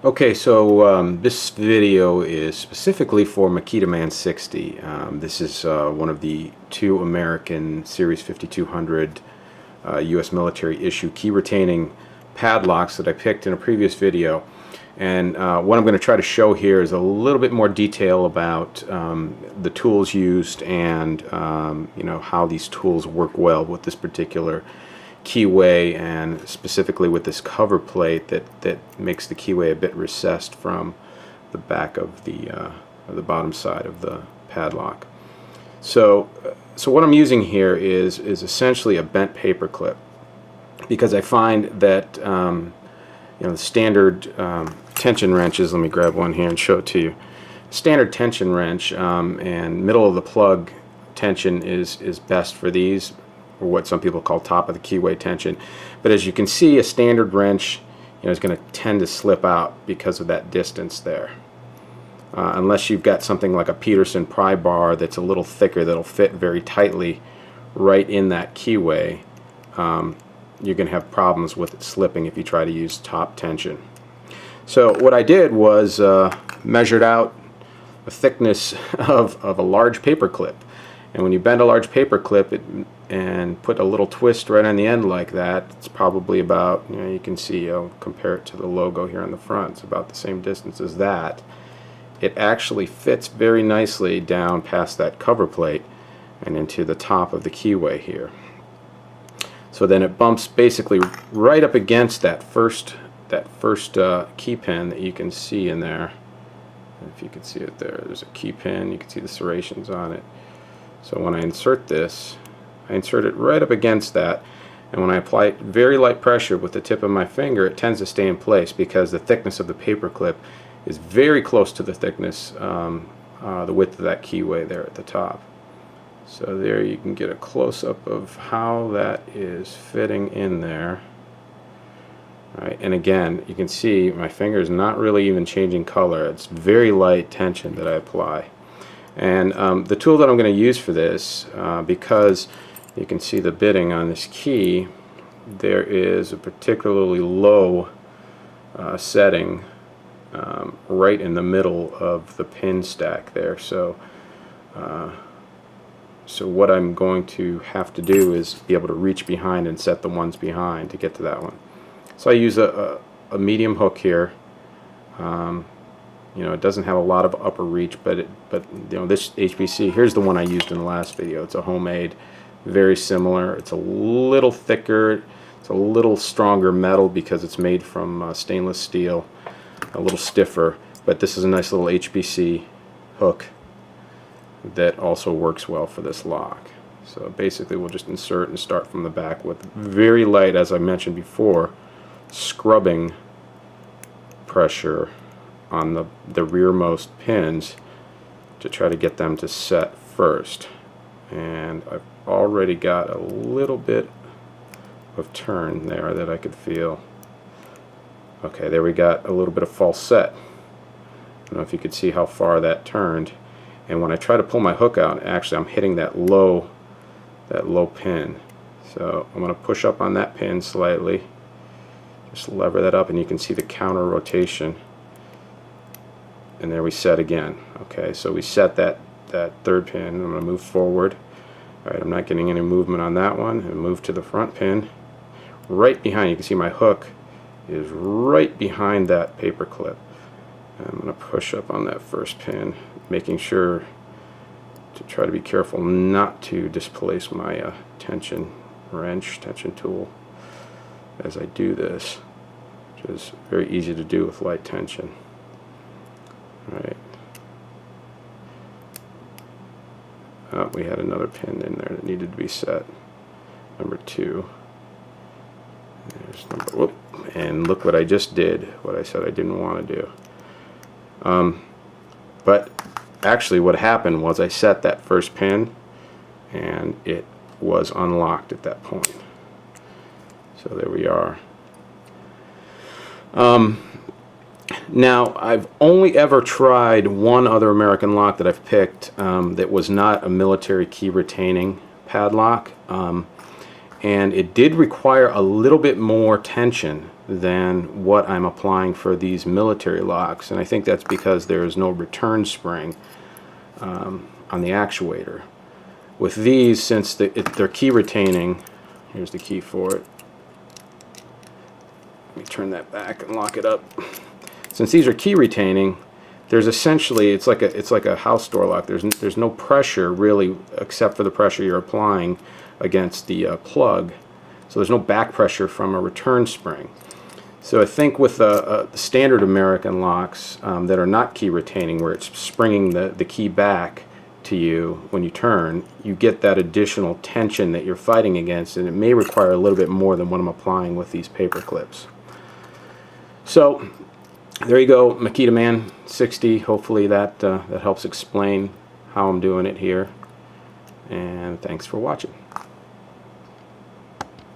Okay, so this video is specifically for Makita Man 60. This is one of the two American Series 5200 U.S. military issue key retaining padlocks that I picked in a previous video. And what I'm going to try to show here is a little bit more detail about the tools used and how these tools work well with this particular keyway, and specifically with this cover plate that makes the keyway a bit recessed from the back of the bottom side of the padlock. So what I'm using here is essentially a bent paper clip, because I find that the standard tension wrenches. Let me grab one here and show it to you. Standard tension wrench and middle of the plug tension is best for these, or what some people call top of the keyway tension. But as you can see, a standard wrench is going to tend to slip out because of that distance there. Unless you've got something like a Peterson pry bar that's a little thicker, that'll fit very tightly right in that keyway, you're going to have problems with it slipping if you try to use top tension. So what I did was measured out the thickness of a large paper clip. And when you bend a large paper clip and put a little twist right on the end like that, it's probably about, you can see, I'll compare it to the logo here on the front, it's about the same distance as that. It actually fits very nicely down past that cover plate and into the top of the keyway here. So then it bumps basically right up against that first key pin that you can see in there. If you can see it there, there's a key pin, you can see the serrations on it. So when I insert this, I insert it right up against that, and when I apply very light pressure with the tip of my finger, it tends to stay in place because the thickness of the paper clip is very close to the thickness, the width of that keyway there at the top. So there you can get a close-up of how that is fitting in there. All right, and again, you can see my finger is not really even changing color. It's very light tension that I apply. And the tool that I'm going to use for this, because you can see the bitting on this key, there is a particularly low setting right in the middle of the pin stack there. So what I'm going to have to do is be able to reach behind and set the ones behind to get to that one. So I use a medium hook here. It doesn't have a lot of upper reach, but this HPC, here's the one I used in the last video. It's a homemade, very similar. It's a little thicker, it's a little stronger metal because it's made from stainless steel, a little stiffer, but this is a nice little HPC hook that also works well for this lock. So basically we'll just insert and start from the back with very light, as I mentioned before, scrubbing pressure on the rearmost pins to try to get them to set first. And I've already got a little bit of turn there that I could feel. Okay, there we got a little bit of false set. I don't know if you could see how far that turned. And when I try to pull my hook out, actually I'm hitting that low pin. So I'm going to push up on that pin slightly, just lever that up, and you can see the counter rotation. And there we set again. Okay, so we set that third pin. I'm going to move forward. Alright, I'm not getting any movement on that one, and move to the front pin. Right behind, you can see my hook is right behind that paper clip. I'm going to push up on that first pin, making sure to try to be careful not to displace my tension tool as I do this, which is very easy to do with light tension. Right. Oh, we had another pin in there that needed to be set. Number 2. There's number. Whoop, and look what I just did. What I said I didn't want to do. But actually, what happened was I set that first pin, and it was unlocked at that point. So there we are. Now, I've only ever tried one other American lock that I've picked that was not a military key retaining padlock, and it did require a little bit more tension than what I'm applying for these military locks, and I think that's because there is no return spring on the actuator. With these, since they're key retaining, here's the key for it. Let me turn that back and lock it up. Since these are key retaining, there's essentially, it's like a house door lock. There's no pressure really, except for the pressure you're applying against the plug. So there's no back pressure from a return spring. So I think with the standard American locks that are not key retaining, where it's springing the key back to you when you turn, you get that additional tension that you're fighting against, and it may require a little bit more than what I'm applying with these paper clips. So there you go, Makita Man 60. Hopefully that helps explain how I'm doing it here, and thanks for watching.